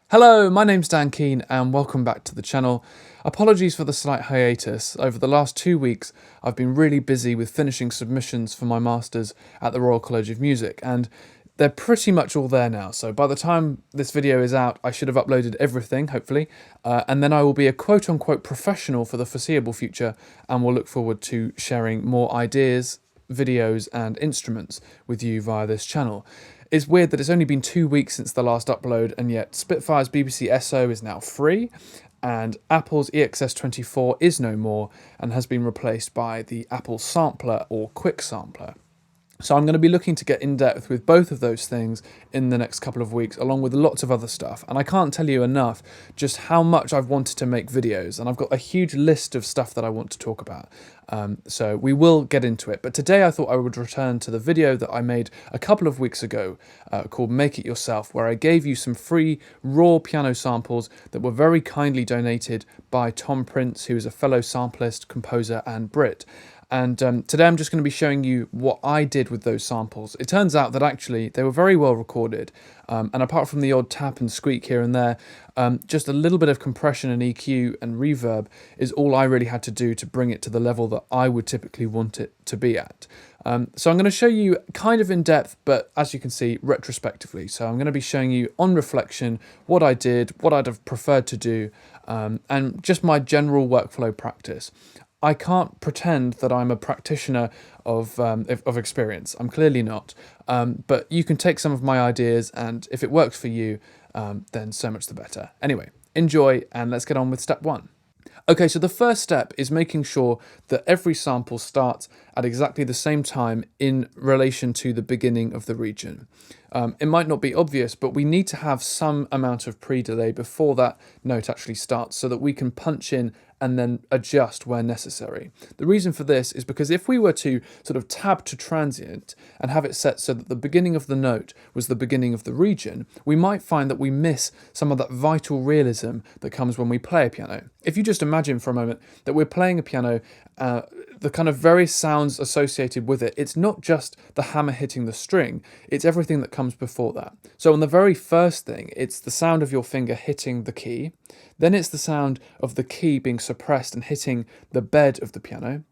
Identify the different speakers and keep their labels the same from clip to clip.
Speaker 1: Hello, my name's Dan Keane and welcome back to the channel. Apologies for the slight hiatus. Over the last 2 weeks I've been really busy with finishing submissions for my Masters at the Royal College of Music, and they're pretty much all there now, so by the time this video is out I should have uploaded everything, hopefully, and then I will be a quote-unquote professional for the foreseeable future and will look forward to sharing more ideas, videos and instruments with you via this channel. It's weird that it's only been 2 weeks since the last upload, and yet Spitfire's BBC SO is now free, and Apple's EXS24 is no more and has been replaced by the Apple Sampler or Quick Sampler. So I'm going to be looking to get in depth with both of those things in the next couple of weeks, along with lots of other stuff. And I can't tell you enough just how much I've wanted to make videos, and I've got a huge list of stuff that I want to talk about. So we will get into it. But today I thought I would return to the video that I made a couple of weeks ago called Make It Yourself, where I gave you some free raw piano samples that were very kindly donated by Tom Prince, who is a fellow samplist, composer and Brit. And today I'm just going to be showing you what I did with those samples. It turns out that actually they were very well recorded, and apart from the odd tap and squeak here and there, just a little bit of compression and EQ and reverb is all I really had to do to bring it to the level that I would typically want it to be at. So I'm going to show you kind of in depth, but as you can see, retrospectively. So I'm going to be showing you on reflection what I did, what I'd have preferred to do, and just my general workflow practice. I can't pretend that I'm a practitioner of experience. I'm clearly not. But you can take some of my ideas, and if it works for you, then so much the better. Anyway, enjoy, and let's get on with step one. Okay, so the first step is making sure that every sample starts at exactly the same time in relation to the beginning of the region. It might not be obvious, but we need to have some amount of pre-delay before that note actually starts so that we can punch in and then adjust where necessary. The reason for this is because if we were to sort of tab to transient and have it set so that the beginning of the note was the beginning of the region, we might find that we miss some of that vital realism that comes when we play a piano. If you just imagine for a moment that we're playing a piano, the kind of various sounds associated with it, it's not just the hammer hitting the string, it's everything that comes before that. So on the very first thing, it's the sound of your finger hitting the key, then it's the sound of the key being suppressed and hitting the bed of the piano,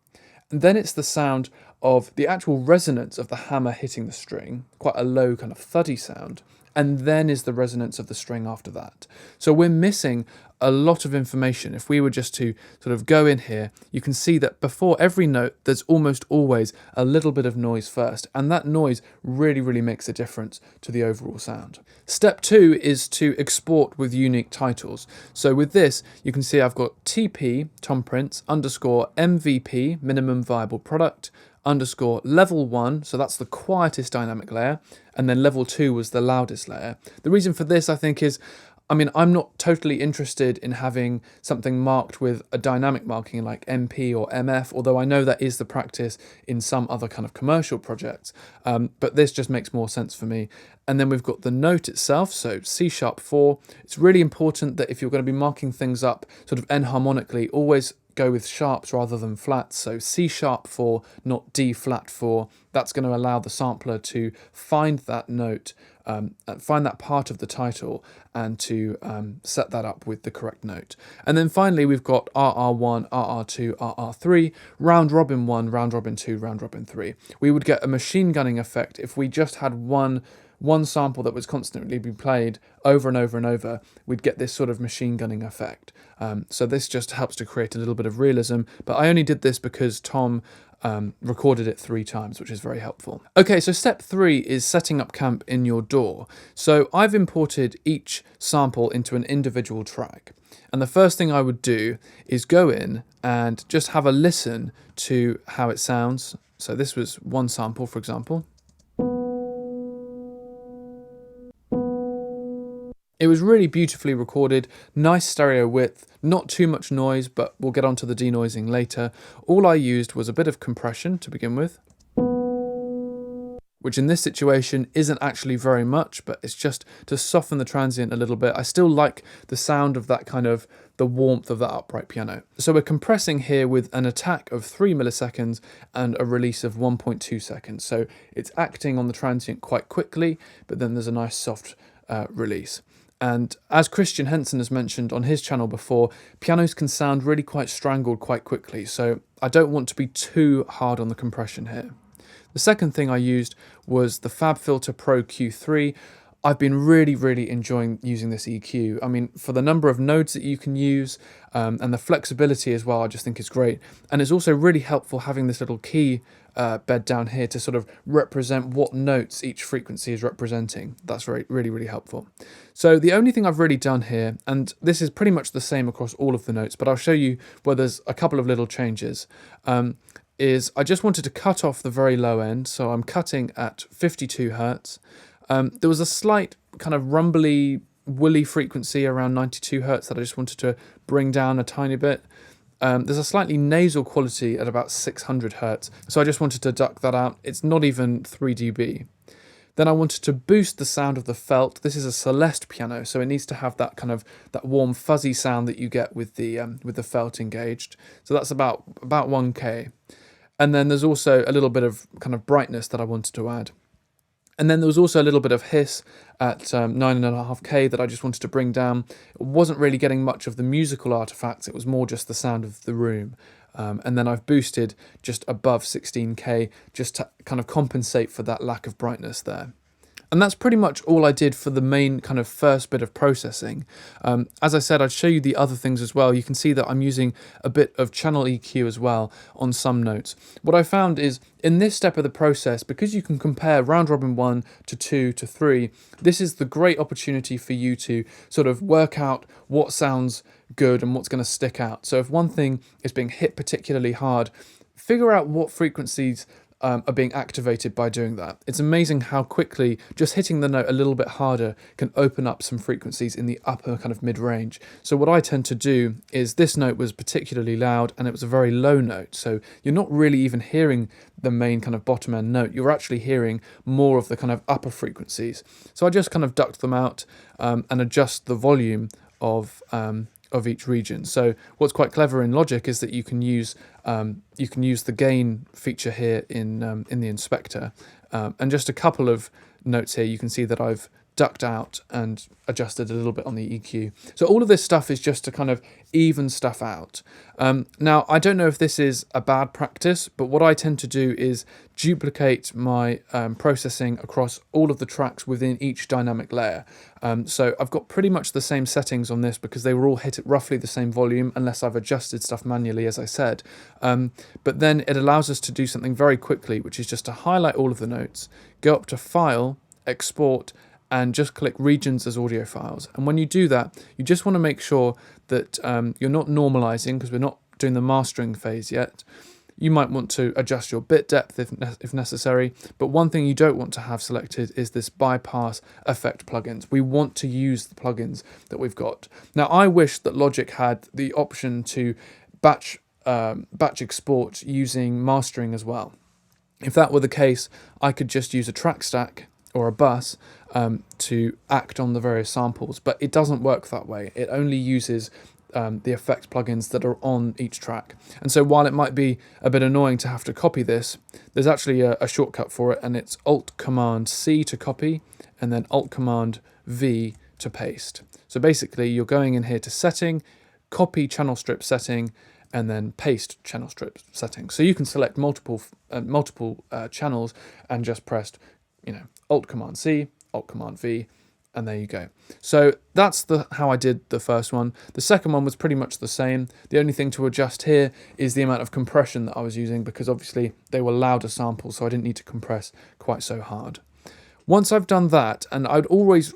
Speaker 1: and then it's the sound of the actual resonance of the hammer hitting the string, quite a low kind of thuddy sound, and then is the resonance of the string after that. So we're missing a lot of information. If we were just to sort of go in here, you can see that before every note, there's almost always a little bit of noise first, and that noise really makes a difference to the overall sound. Step two is to export with unique titles. So with this, you can see I've got TP, Tom Prince, underscore MVP, minimum viable product, underscore level 1, so that's the quietest dynamic layer, and then level 2 was the loudest layer. The reason for this, I think, is I'm not totally interested in having something marked with a dynamic marking like MP or MF, although I know that is the practice in some other kind of commercial projects, but this just makes more sense for me. And then we've got the note itself, so C#4. It's really important that if you're going to be marking things up sort of enharmonically, always go with sharps rather than flats, so C#4, not D-flat4. That's going to allow the sampler to find that note, find that part of the title, and to set that up with the correct note. And then finally we've got RR1, RR2, RR3, round robin 1, round robin 2, round robin 3. We would get a machine gunning effect if we just had one sample that was constantly being played over and over and over. We'd get this sort of machine gunning effect. So this just helps to create a little bit of realism, but I only did this because Tom recorded it 3 times, which is very helpful. Okay, so step 3 is setting up camp in your DAW. So I've imported each sample into an individual track. And the first thing I would do is go in and just have a listen to how it sounds. So this was one sample, for example. It was really beautifully recorded, nice stereo width, not too much noise, but we'll get onto the denoising later. All I used was a bit of compression to begin with, which in this situation isn't actually very much, but it's just to soften the transient a little bit. I still like the sound of that kind of, the warmth of that upright piano. So we're compressing here with an attack of 3 milliseconds and a release of 1.2 seconds. So it's acting on the transient quite quickly, but then there's a nice soft release. And as Christian Henson has mentioned on his channel before, pianos can sound really quite strangled quite quickly, so I don't want to be too hard on the compression here. The second thing I used was the FabFilter Pro Q3. I've been really enjoying using this EQ. I mean, for the number of nodes that you can use and the flexibility as well, I just think it's great. And it's also really helpful having this little key bed down here to sort of represent what notes each frequency is representing. That's really helpful. So the only thing I've really done here, and this is pretty much the same across all of the notes, but I'll show you where there's a couple of little changes, is I just wanted to cut off the very low end. So I'm cutting at 52 Hertz. There was a slight kind of rumbly, woolly frequency around 92 Hertz that I just wanted to bring down a tiny bit. There's a slightly nasal quality at about 600 Hertz, so I just wanted to duck that out. It's not even 3 dB. Then I wanted to boost the sound of the felt. This is a Celeste piano, so it needs to have that kind of that warm fuzzy sound that you get with the felt engaged. So that's about 1K. And then there's also a little bit of kind of brightness that I wanted to add. And then there was also a little bit of hiss at 9.5K that I just wanted to bring down. It wasn't really getting much of the musical artifacts, it was more just the sound of the room. And then I've boosted just above 16K just to kind of compensate for that lack of brightness there. And that's pretty much all I did for the main kind of first bit of processing. As I said, I'd show you the other things as well. You can see that I'm using a bit of channel EQ as well on some notes. What I found is in this step of the process, because you can compare round robin 1 to 2 to 3, this is the great opportunity for you to sort of work out what sounds good and what's going to stick out. So if one thing is being hit particularly hard, figure out what frequencies are being activated by doing that. It's amazing how quickly just hitting the note a little bit harder can open up some frequencies in the upper kind of mid-range. So what I tend to do is this note was particularly loud and it was a very low note. So you're not really even hearing the main kind of bottom end note. You're actually hearing more of the kind of upper frequencies. So I just kind of ducked them out and adjust the volume of each region. So what's quite clever in Logic is that you can use the gain feature here in the inspector, and just a couple of notes here. You can see that I've ducked out and adjusted a little bit on the EQ. So all of this stuff is just to kind of even stuff out. Now, I don't know if this is a bad practice, but what I tend to do is duplicate my processing across all of the tracks within each dynamic layer. So I've got pretty much the same settings on this because they were all hit at roughly the same volume, unless I've adjusted stuff manually, as I said. But then it allows us to do something very quickly, which is just to highlight all of the notes, go up to File, Export, and just click regions as audio files. And when you do that, you just want to make sure that you're not normalizing, because we're not doing the mastering phase yet. You might want to adjust your bit depth if necessary, but one thing you don't want to have selected is this bypass effect plugins. We want to use the plugins that we've got. Now, I wish that Logic had the option to batch export using mastering as well. If that were the case, I could just use a track stack or a bus to act on the various samples, but it doesn't work that way. It only uses the effect plugins that are on each track. And so while it might be a bit annoying to have to copy this, there's actually a shortcut for it, and it's Alt-Command-C to copy, and then Alt-Command-V to paste. So basically, you're going in here to Setting, copy channel strip setting, and then paste channel strip setting. So you can select multiple channels and just press, Alt-Command-C, Alt-Command-V, and there you go. So that's how I did the first one. The second one was pretty much the same. The only thing to adjust here is the amount of compression that I was using, because obviously they were louder samples, so I didn't need to compress quite so hard. Once I've done that, and I'd always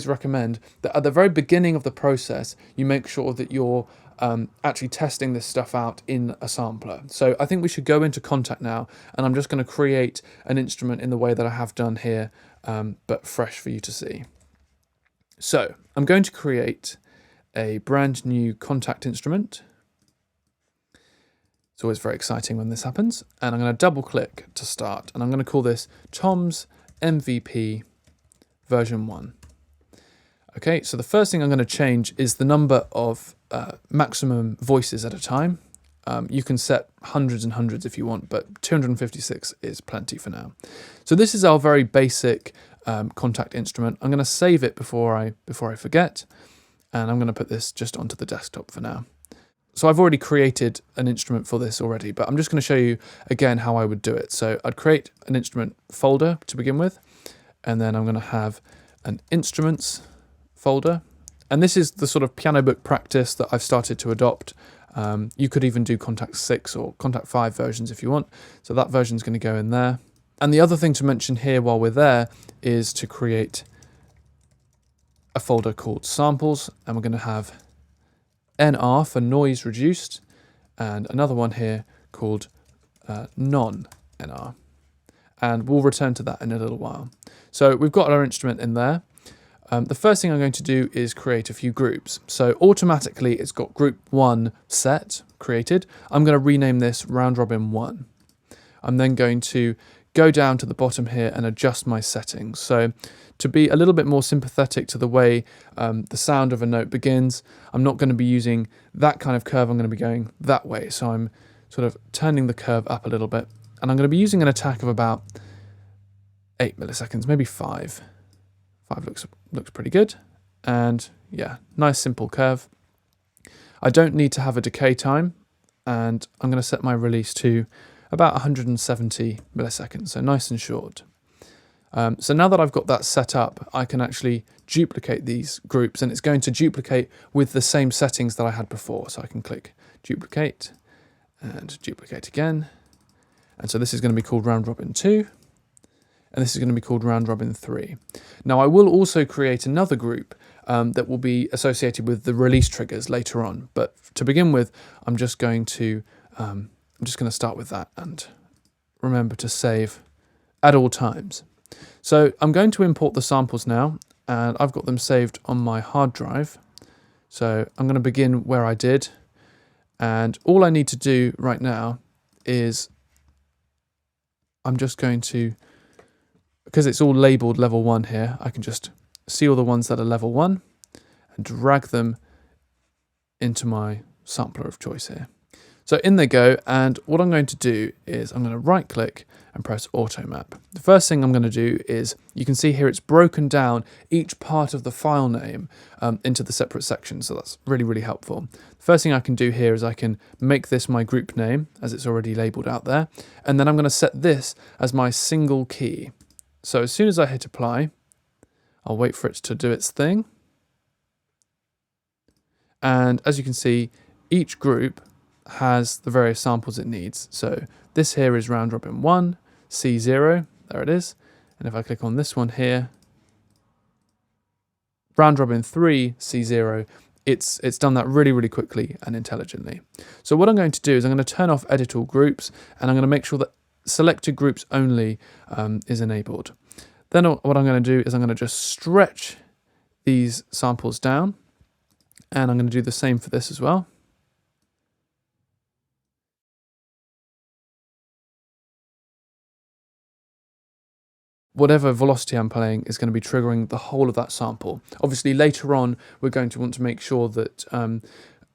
Speaker 1: recommend that at the very beginning of the process, you make sure that you're actually testing this stuff out in a sampler. So I think we should go into Kontakt now, and I'm just going to create an instrument in the way that I have done here, but fresh for you to see. So I'm going to create a brand new Kontakt instrument. It's always very exciting when this happens. And I'm going to double click to start, and I'm going to call this Tom's MVP version 1. Okay, so the first thing I'm going to change is the number of maximum voices at a time. You can set hundreds and hundreds if you want, but 256 is plenty for now. So this is our very basic Kontakt instrument. I'm going to save it before I forget, and I'm going to put this just onto the desktop for now. So I've already created an instrument for this already, but I'm just going to show you again how I would do it. So I'd create an instrument folder to begin with, and then I'm going to have an instruments folder. And this is the sort of piano book practice that I've started to adopt. You could even do Kontakt 6 or Kontakt 5 versions if you want. So that version is going to go in there. And the other thing to mention here while we're there is to create a folder called samples, and we're going to have NR for noise reduced, and another one here called non-NR. And we'll return to that in a little while. So we've got our instrument in there. The first thing I'm going to do is create a few groups. So automatically it's got group 1 set created. I'm going to rename this round robin 1. I'm then going to go down to the bottom here and adjust my settings. So to be a little bit more sympathetic to the way the sound of a note begins, I'm not going to be using that kind of curve. I'm going to be going that way. So I'm sort of turning the curve up a little bit, and I'm going to be using an attack of about 8 milliseconds, maybe 5. 5 looks pretty good. And yeah, nice simple curve. I don't need to have a decay time, and I'm going to set my release to about 170 milliseconds, so nice and short. So now that I've got that set up, I can actually duplicate these groups, and it's going to duplicate with the same settings that I had before. So I can click duplicate and duplicate again. And so this is going to be called round robin 2, and this is going to be called round robin 3. Now I will also create another group that will be associated with the release triggers later on. But to begin with, I'm just going to start with that, and remember to save at all times. So I'm going to import the samples now, and I've got them saved on my hard drive. So I'm going to begin where I did, and all I need to do right now is I'm just going to, because it's all labeled level 1 here, I can just see all the ones that are level 1 and drag them into my sampler of choice here. So in they go, and what I'm going to do is I'm going to right click and press auto map. The first thing I'm going to do is, you can see here it's broken down each part of the file name into the separate sections, so that's really, really helpful. The first thing I can do here is I can make this my group name, as it's already labeled out there, and then I'm going to set this as my single key. So as soon as I hit apply, I'll wait for it to do its thing. And as you can see, each group has the various samples it needs. So this here is round robin 1, C0, there it is. And if I click on this one here, round robin 3, C0, it's done that really, really quickly and intelligently. So what I'm going to do is I'm going to turn off edit all groups, and I'm going to make sure that selected groups only is enabled. Then what I'm going to do is I'm going to just stretch these samples down, and I'm going to do the same for this as well. Whatever velocity I'm playing is going to be triggering the whole of that sample. Obviously, later on, we're going to want to make sure that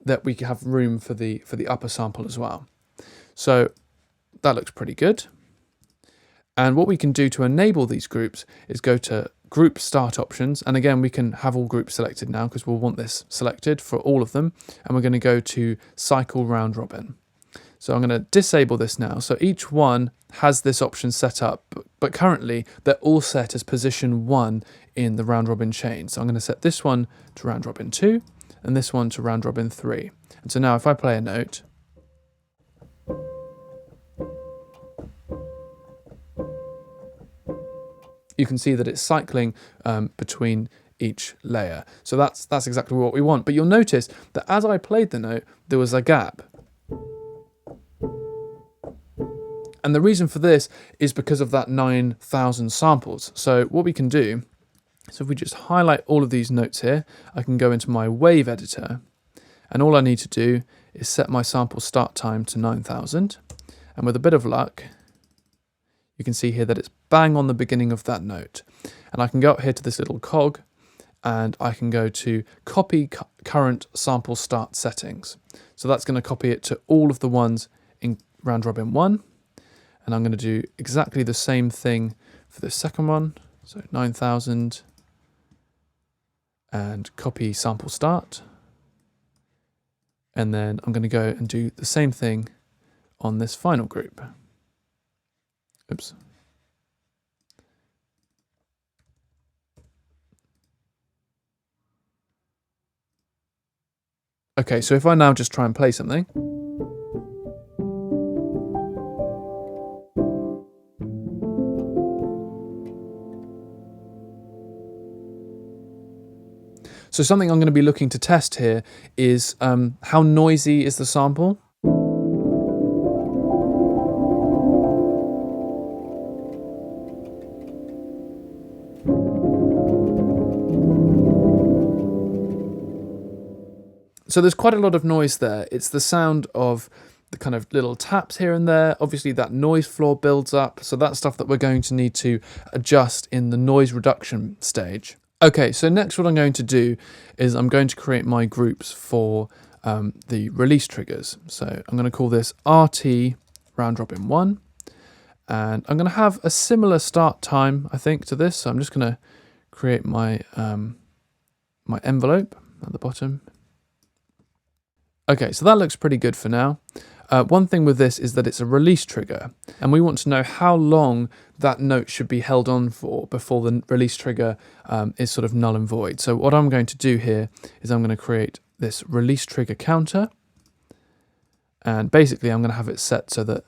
Speaker 1: that we have room for the upper sample as well. So that looks pretty good. And what we can do to enable these groups is go to Group Start Options. And again, we can have all groups selected now because we'll want this selected for all of them. And we're going to go to Cycle Round Robin. So I'm going to disable this now. So each one has this option set up, but currently they're all set as position 1 in the round robin chain. So I'm going to set this one to round robin 2 and this one to round robin 3. And so now if I play a note, you can see that it's cycling between each layer. So that's exactly what we want. But you'll notice that as I played the note, there was a gap. And the reason for this is because of that 9,000 samples. So what we can do, so if we just highlight all of these notes here, I can go into my wave editor, and all I need to do is set my sample start time to 9,000. And with a bit of luck, you can see here that it's bang on the beginning of that note. And I can go up here to this little cog, and I can go to copy current sample start settings. So that's going to copy it to all of the ones in round robin 1. And I'm going to do exactly the same thing for the second one. So 9,000 and copy sample start. And then I'm going to go and do the same thing on this final group. Oops. Okay, so if I now just try and play something. So something I'm going to be looking to test here is how noisy is the sample? So there's quite a lot of noise there. It's the sound of the kind of little taps here and there. Obviously that noise floor builds up. So that's stuff that we're going to need to adjust in the noise reduction stage. Okay, so next what I'm going to do is I'm going to create my groups for the release triggers. So I'm going to call this RT round robin 1. And I'm going to have a similar start time, I think, to this. So I'm just going to create my, my envelope at the bottom. Okay, so that looks pretty good for now. One thing with this is that it's a release trigger, and we want to know how long that note should be held on for before the release trigger is sort of null and void. So what I'm going to do here is I'm going to create this release trigger counter, and basically I'm going to have it set so that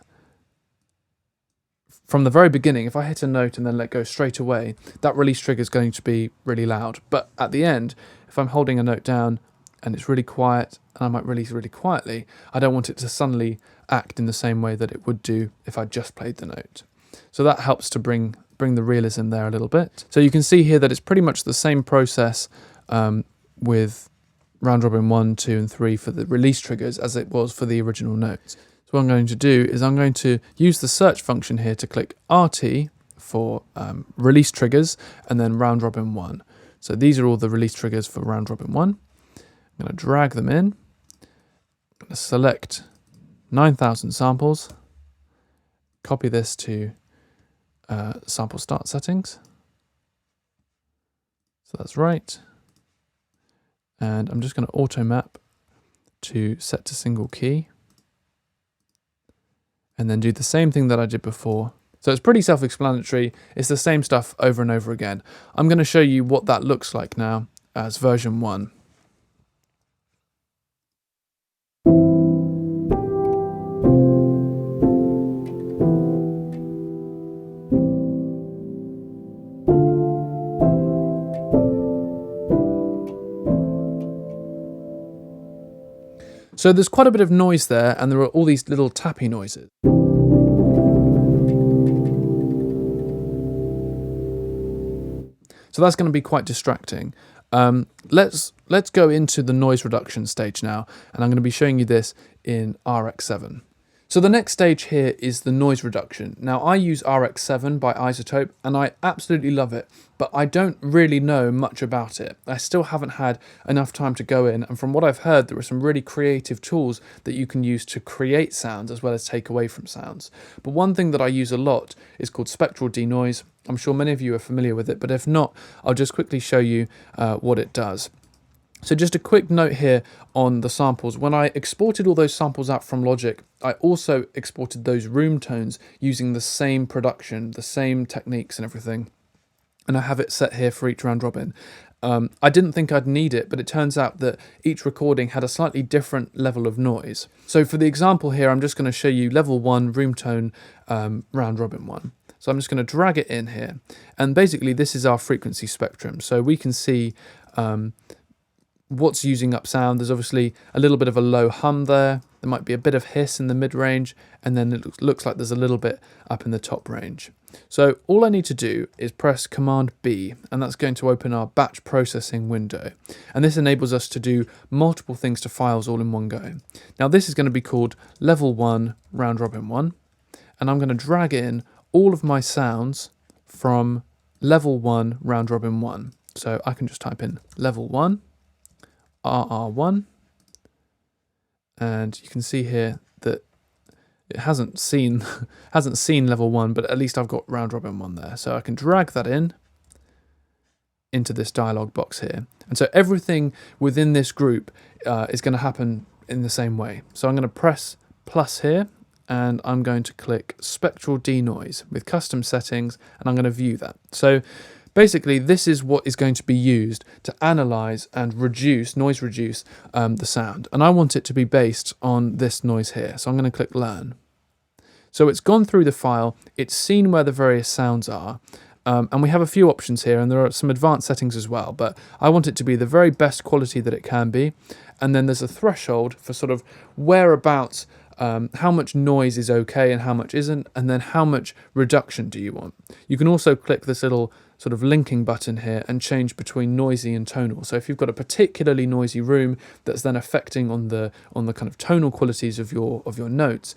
Speaker 1: from the very beginning, if I hit a note and then let go straight away, that release trigger is going to be really loud. But at the end, if I'm holding a note down and it's really quiet, and I might release really quietly, I don't want it to suddenly act in the same way that it would do if I just played the note. So that helps to bring the realism there a little bit. So you can see here that it's pretty much the same process with round robin 1, 2, and 3 for the release triggers as it was for the original notes. So what I'm going to do is I'm going to use the search function here to click RT for release triggers and then round robin 1. So these are all the release triggers for round robin 1. I'm going to drag them in. I'm going to select 9,000 samples, copy this to sample start settings. So that's right. And I'm just going to auto map to set to single key. And then do the same thing that I did before. So it's pretty self-explanatory. It's the same stuff over and over again. I'm going to show you what that looks like now as version 1. So there's quite a bit of noise there, and there are all these little tappy noises. So that's going to be quite distracting. Let's go into the noise reduction stage now, and I'm going to be showing you this in RX7. So the next stage here is the noise reduction. Now I use RX7 by iZotope and I absolutely love it, but I don't really know much about it. I still haven't had enough time to go in, and from what I've heard there are some really creative tools that you can use to create sounds as well as take away from sounds. But one thing that I use a lot is called spectral denoise. I'm sure many of you are familiar with it, but if not, I'll just quickly show you what it does. So just a quick note here on the samples. When I exported all those samples out from Logic, I also exported those room tones using the same production, the same techniques and everything. And I have it set here for each round robin. I didn't think I'd need it, but it turns out that each recording had a slightly different level of noise. So for the example here, I'm just going to show you level 1 room tone round robin 1. So I'm just going to drag it in here. And basically this is our frequency spectrum. So we can see what's using up sound. There's obviously a little bit of a low hum there. There might be a bit of hiss in the mid-range, and then it looks like there's a little bit up in the top range. So all I need to do is press Command B, and that's going to open our batch processing window. And this enables us to do multiple things to files all in one go. Now this is going to be called level 1 round robin 1, and I'm going to drag in all of my sounds from level 1 round robin 1. So I can just type in level 1, RR1, and you can see here that it hasn't seen level 1, but at least I've got round robin 1 there. So I can drag that in, into this dialog box here. And so everything within this group is going to happen in the same way. So I'm going to press plus here, and I'm going to click spectral denoise with custom settings, and I'm going to view that. So basically, this is what is going to be used to analyze and noise reduce the sound. And I want it to be based on this noise here. So I'm going to click learn. So it's gone through the file, it's seen where the various sounds are, and we have a few options here, and there are some advanced settings as well, but I want it to be the very best quality that it can be. And then there's a threshold for sort of whereabouts, how much noise is okay and how much isn't, and then how much reduction do you want. You can also click this little sort of linking button here and change between noisy and tonal. So if you've got a particularly noisy room that's then affecting on the kind of tonal qualities of your notes,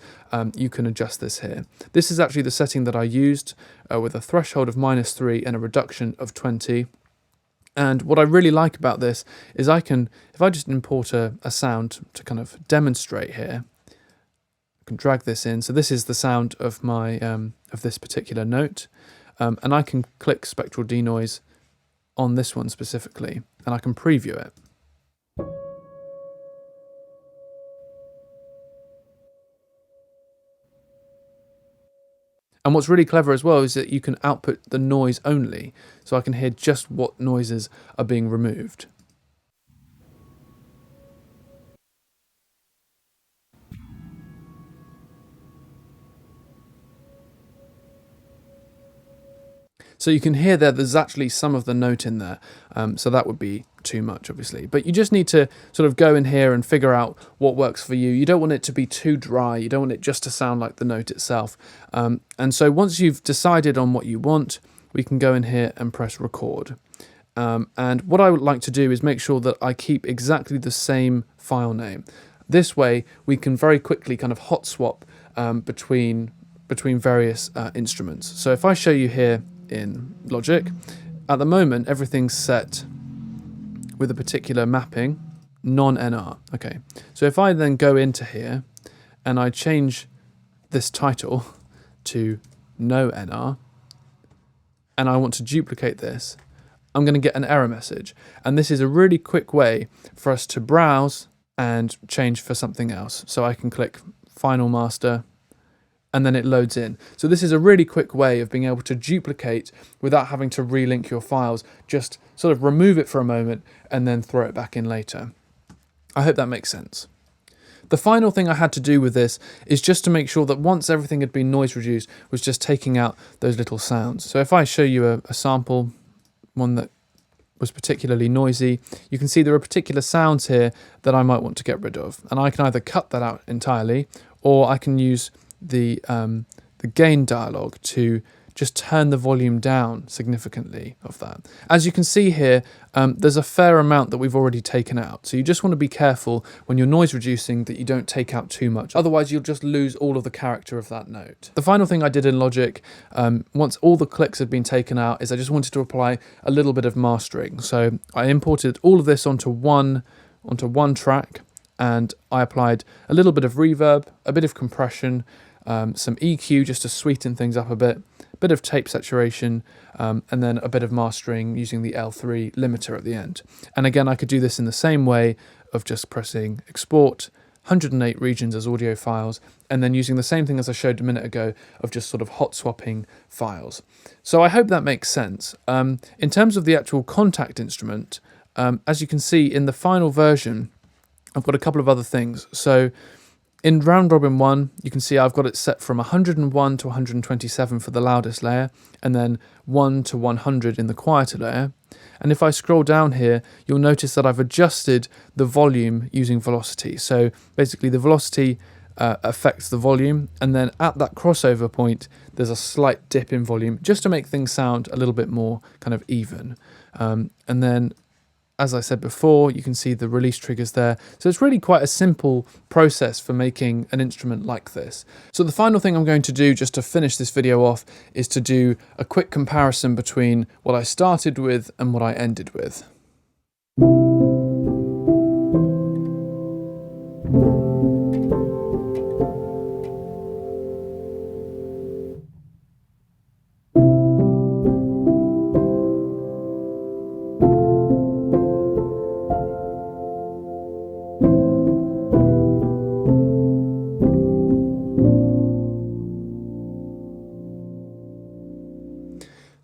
Speaker 1: you can adjust this here. This is actually the setting that I used with a threshold of -3 and a reduction of 20. And what I really like about this is I can, if I just import a sound to kind of demonstrate here, I can drag this in. So this is the sound of my of this particular note. And I can click spectral denoise on this one specifically, and I can preview it. And what's really clever as well is that you can output the noise only, so I can hear just what noises are being removed. So you can hear there's actually some of the note in there, so that would be too much, obviously. But you just need to sort of go in here and figure out what works for you. You don't want it to be too dry. You don't want it just to sound like the note itself. And so once you've decided on what you want, we can go in here and press record. And what I would like to do is make sure that I keep exactly the same file name. This way, we can very quickly kind of hot swap between various instruments. So if I show you here in Logic, at the moment everything's set with a particular mapping, non-NR. Okay, so if I then go into here and I change this title to no NR and I want to duplicate this, I'm going to get an error message. And this is a really quick way for us to browse and change for something else. So I can click Final Master, and then it loads in. So this is a really quick way of being able to duplicate without having to relink your files. Just sort of remove it for a moment and then throw it back in later. I hope that makes sense. The final thing I had to do with this is just to make sure that once everything had been noise reduced, was just taking out those little sounds. So if I show you a sample, one that was particularly noisy, you can see there are particular sounds here that I might want to get rid of. And I can either cut that out entirely, or I can use the gain dialog to just turn the volume down significantly of that. As you can see here, there's a fair amount that we've already taken out. So you just want to be careful when you're noise reducing that you don't take out too much. Otherwise, you'll just lose all of the character of that note. The final thing I did in Logic, once all the clicks had been taken out, is I just wanted to apply a little bit of mastering. So I imported all of this onto one track, and I applied a little bit of reverb, a bit of compression, some EQ just to sweeten things up a bit of tape saturation, and then a bit of mastering using the L3 limiter at the end. And again, I could do this in the same way of just pressing export, 108 regions as audio files, and then using the same thing as I showed a minute ago of just sort of hot swapping files. So I hope that makes sense. In terms of the actual Kontakt instrument, as you can see in the final version, I've got a couple of other things. So in round robin 1, you can see I've got it set from 101 to 127 for the loudest layer, and then 1 to 100 in the quieter layer. And if I scroll down here, you'll notice that I've adjusted the volume using velocity. So basically the velocity affects the volume, and then at that crossover point, there's a slight dip in volume just to make things sound a little bit more kind of even. And then, as I said before, you can see the release triggers there. So it's really quite a simple process for making an instrument like this. So the final thing I'm going to do just to finish this video off is to do a quick comparison between what I started with and what I ended with.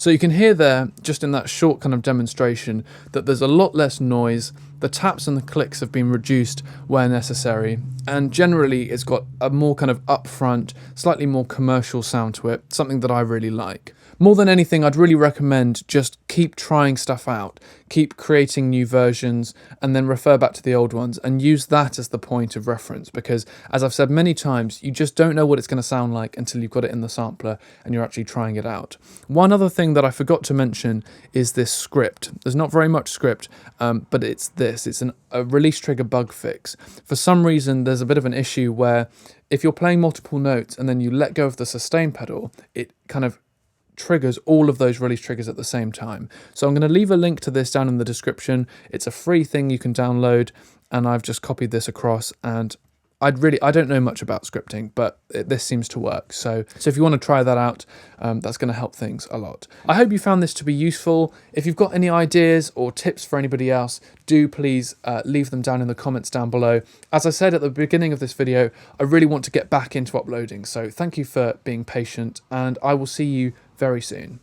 Speaker 1: So you can hear there, just in that short kind of demonstration, that there's a lot less noise, the taps and the clicks have been reduced where necessary, and generally it's got a more kind of upfront, slightly more commercial sound to it, something that I really like. More than anything, I'd really recommend just keep trying stuff out, keep creating new versions, and then refer back to the old ones and use that as the point of reference, because as I've said many times, you just don't know what it's going to sound like until you've got it in the sampler and you're actually trying it out. One other thing that I forgot to mention is this script. There's not very much script, but it's this. It's a release trigger bug fix. For some reason, there's a bit of an issue where if you're playing multiple notes and then you let go of the sustain pedal, it kind of triggers all of those release triggers at the same time. So I'm going to leave a link to this down in the description. It's a free thing you can download, and I've just copied this across, and I don't know much about scripting, but this seems to work. So if you want to try that out, that's going to help things a lot. I hope you found this to be useful. If you've got any ideas or tips for anybody else, do please leave them down in the comments down below. As I said at the beginning of this video, I really want to get back into uploading. So thank you for being patient, and I will see you very soon.